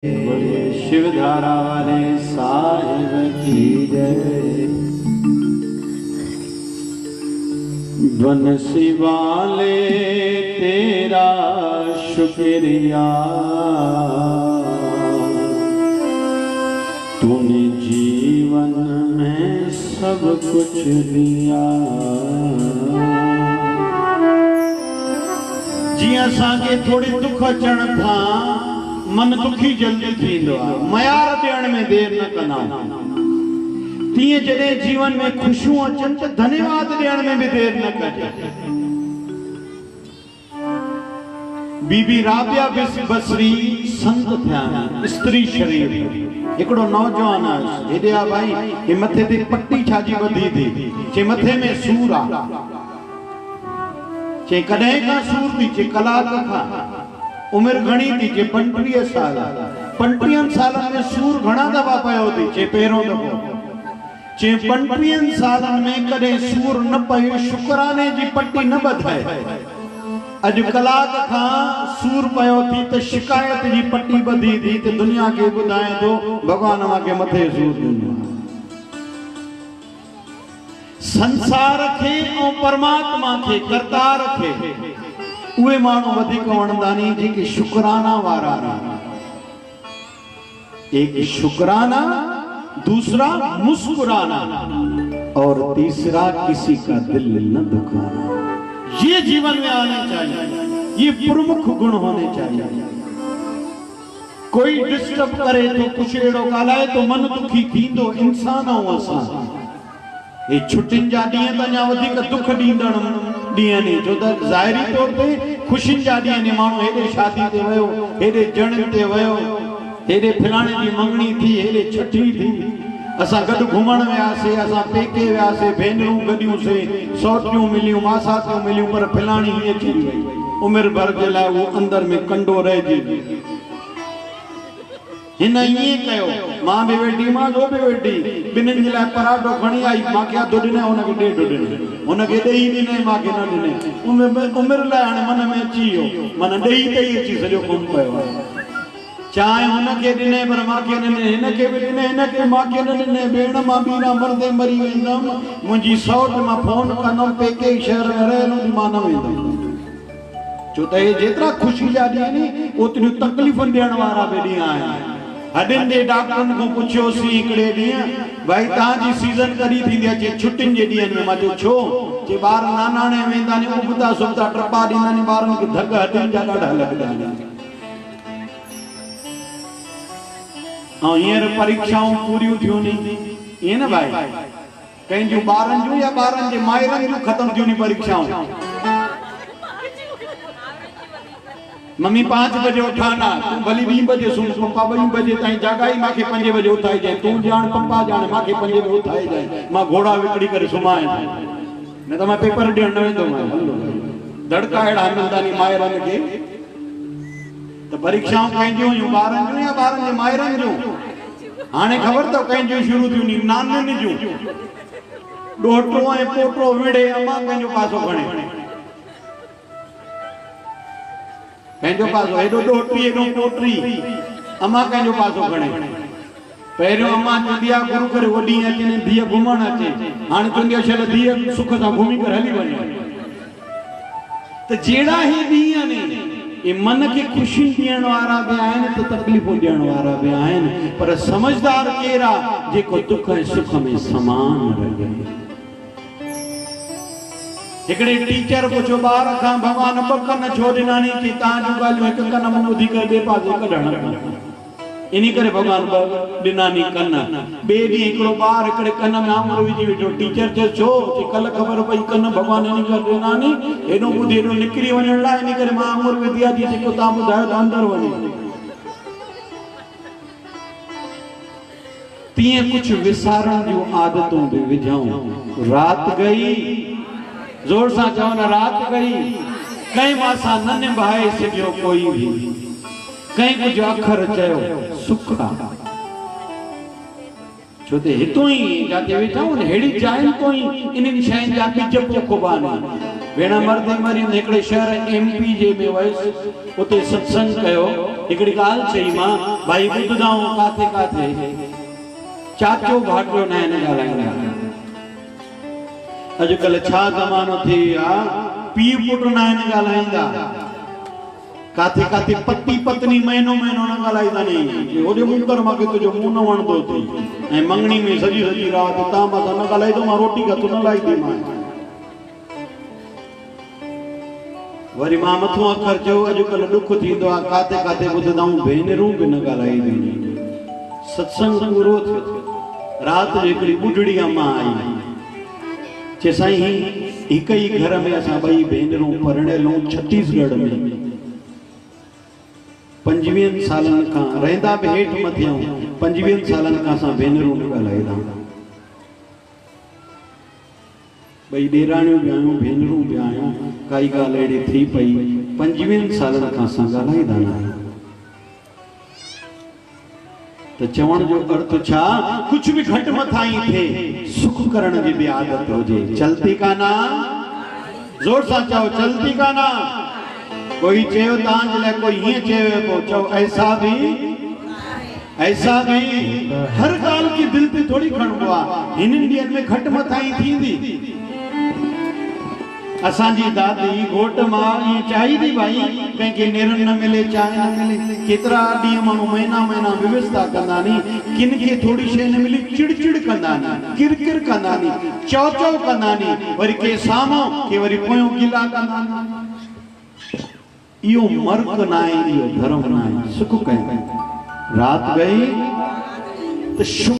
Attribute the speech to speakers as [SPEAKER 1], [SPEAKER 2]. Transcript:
[SPEAKER 1] बोले शिवधारा वाले साहिब की जय। बंसी वाले तेरा शुक्रिया, तूने जीवन में सब कुछ दिया। जी असांखे थोड़ी दुख अचण था मन दुखी जल्दी थींदो आहे, मयार ॾियण में देर न कंदा। तीअं जॾहिं जीवन में खुशियूं अचनि त धन्यवाद ॾियण में भी देर न कजे। बीबी राबिया बसरी संत थिया, स्त्री शरीर। हिकिड़ो नौजवान आहे, हेॾे आ भाई, हे मथे ते पट्टी छाजी ॿधी थी, चे मथे में सूर आहे। चे कॾहिं खां सूर थी, चे कलाक खां। उम्र घणी थी, चे 35 साल। 35 सालन में सूर घणा दफ़ा पयो थी, चे पहिरों दफ़ो। चे 35 सालन में कॾहिं सूर न पयो, शुक्राने जी पट्टी न ॿधाए। अॼु कलाक खां सूर पयो थी त शिकायत जी पट्टी ॿधी थी त दुनिया खे ॿुधाए थो भॻवान मूंखे मथे सूर ॾिनो। संसार खे ऐं परमात्मा खे, करतार खे, उहे माण्हू वधीक वणंदा नी जेके शुक्राना वारा आहिनि। एक शुक्राना, दूसरा मुस्कुराना और तीसरा किसी का दिल न दुखाना। ये जीवन में आने चाहिए, ये प्रमुख गुण होने चाहिए। कोई डिस्टर्ब करे तो कुछ एड़ो ॻाल्हाए तो मन दुखी थींदो। इंसान ऐं असां ये छुट्टियुनि जा ॾींहं त अञा वधीक दुख ॾींदड़ ॾींहं नी, छो त ज़ाहिरी तौर ते ख़ुशियुनि जा ॾींहं नी। माण्हू हेॾे शादी ते वियो, हेॾे जणनि ते वियो, हेॾे फलाणे जी मंगणी थी, हेॾे छठी थी। असां गॾु घुमण वियासीं, असां पेके वियासीं, भेनरूं गॾियूंसीं, सौटियूं मिलियूं, मासातियूं मिलियूं, पर फलाणी हीअं थी वई। उमिरि भर जे लाइ उहो अंदर में कंडो रहिजी। हिन ईअं कयो, मां बि वेठी, मां जो बि वेठी, ॿिन्हिनि जे लाइ पराठो खणी आई। मांखे अधु ॾिनई, हुनखे ॾेढ ॾिनई, हुनखे ॾेई ॾिनई, मांखे न ॾिनई। उमिरि लाइ हाणे मन में अची वियो, मन ॾेई ॾेई अची सॼो कमु पियो। चांहि हुनखे ॾिनई पर मांखे न ॾिनई, हिनखे बि ॾिनई, हिनखे मांखे न ॾिनई। भेण मां ॿीना मरदे मरी वेंदमि, मुंहिंजी सौट मां फोन कंदमि, पेके शहर में रहियल हूंदी, मां न वेंदमि। छो त हे जेतिरा ख़ुशी जा ॾींहं नी, ओतिरियूं तकलीफ़ ॾियण वारा बि ॾींहं आहिनि। हॾियुनि जे डॉक्टरनि खां पुछियोसीं हिकिड़े ॾींहुं, भाई तव्हांजी सीज़न कॾहिं थींदी आहे? चए छुट्टियुनि जे ॾींहंनि में। मां चयो छो? चए ॿार नानाणे वेंदा नी, उबता सुबता टपा ॾींदा नी, ॿारनि खे धग हॾियुनि जा ॾाढा लॻंदा आहिनि। ऐं हींअर परीक्षाऊं पूरियूं थियूं नी, ईअं न भाई, कंहिंजूं ॿारनि जूं या ॿारनि जे माइरनि जूं ख़तमु थियूं नी परीक्षाऊं। मम्मी 5 बजे उठाना, तू भली 2 बजे सुन, पप्पा 2 बजे ताईं जागाई, मांखे 5 बजे उठाई जाए। तू जान पप्पा जान, मांखे 5 बजे उठाई जाए। मां घोड़ा विकड़ी करे सुमाए, न त मां पेपर ॾियण न वेंदो। धड़का अहिड़ा मिलंदा नी माइरनि खे। त परीक्षाऊं कंहिंजूं हुयूं, ॿारनि जूं या ॿारनि जे माइरनि जूं? हाणे ख़बर अथव कंहिंजूं शुरू थियूं नी, नाननि जूं। ॾोहिटो ऐं पोटो विड़े, अमां कंहिंजो पासो खणे, कंहिंजो पासो, हेॾो ॾोहिटी हेॾो पोटी, अमां कंहिंजो पासो खणे। पहिरियों अमां चवंदी आहे गुरू करे वॾी अचे, धीअ घुमण अचे। हाणे चवंदी आहे छल धीअ सुख सां घुमी करे हली वञे। त जहिड़ा ही ॾींहं आहिनि, ये मन खे ख़ुशी ॾियण वारा बि आहिनि त तकलीफ़ूं ॾियण वारा बि आहिनि। पर समझदार केरु आहे? जेको दुख ऐं सुख में समान रहे। हिकिड़े टीचर पुछो ॿार खां, भॻवान 2 कन छो ॾिना नी? कि तव्हांजूं ॻाल्हियूं हिकु कन मां ॿुधी करे ॿिए पासे कढण, इन करे भॻवान 2 ॾिना नी कन। ॿिए ॾींहुं हिकिड़ो ॿार हिकिड़े कन में आङुर विझी वेठो। टीचर चयो छो? कि कल्ह ख़बर पई कन भॻवान इन करे ॾिना नी, हेॾो ॿुधी हेॾो निकिरी वञण लाइ, इन करे मां आङुर विधी आहे। जेको तव्हां ॿुधायो त अंदरि वञे। तीअं कुझु विसारण जूं आदतूं बि विझूं। रात गई, जोर सां चओ न, रात गई, कंहिं मासां न निभाए सघियो कोई भी। कंहिं कुझु अखर चयो सुख आहे, छो ते हितों ही जाते वेठा आहियूं, अहिड़ी जायुनि तो ही इन्हनि शयुनि जा ॿिज पोखबा आहिनि। भेण मर्दे मरी हिकिड़े शहर एमपी जे में वयुसि, उते सत्संग कयो। हिकिड़ी ॻाल्हि चई मां, भाई ॿुधंदाऊं काथे काथे चाचो भाटियो न आहिनि ॻाल्हाईंदा। अॼुकल्ह छा ज़मानो थी वियो आहे, पीउ पुटु न आहिनि ॻाल्हाईंदा। काथे काथे पति पत्नी महीनो महीनो न ॻाल्हाईंदा नी, होॾे मुंहुं कर मूंखे तुंहिंजो मुंहुं न वणंदो थी, ऐं मंगणी में सॼी सॼी राति तव्हां मां न ॻाल्हाईंदो, मां रोटी खां तूं न लाहींदी मां। वरी मां मथो अखर चयो, अॼुकल्ह ॾुख थींदो आहे, काथे काथे ॿुधंदाऊं भेनरूं बि न ॻाल्हाईंदियूं। सत्संग पूरो थियो, राति जो हिकिड़ी ॿुढड़ी अम्मा आई, चे साईं हिक ही घर में असां ॿई भेनरूं परणियलूं छत्तीसगढ़ में 25 सालनि खां रहंदा बि हेठि मथे आहियूं, 25 सालनि खां असां भेनरूं न ॻाल्हाईंदा। ॿई ॾेराणियूं बि आहियूं, भेनरूं बि आहियूं, काई ॻाल्हि अहिड़ी थी पई, 25 सालनि खां असां ॻाल्हाईंदा न आहियूं। तो चवण जो अर्थ छा, कुछ भी घट मथाई थे, सुख करण जी भी आदत हुजे। चलती का ना, जोर सा चओ, चलती का ना। कोई चयो तव्हां जे, कोई हीअं चयो पोइ चओ ऐसा भी हर ॻाल्हि की दिल ते थोड़ी खणबो आहे। हिननि ॾींहंनि में घट मथाई थींदी। असांजी दादी घोट मां ईअं चाहींदी भाई कंहिंखे नेरनि न मिले, चांहि न मिले। केतिरा ॾींहं माण्हू महीना महीना व्यवस्था कंदा नी, किन खे थोड़ी शइ न मिली चिड़चिड़ कंदा नी, किरकिर कंदा नी, चौ चौ कंदा नी, वरी के साम्हूं के वरी पोयों गिला कंदा नी। इहो मर्क न आहे, इहो धर्म न आहे। सुख कयो, रात गई तो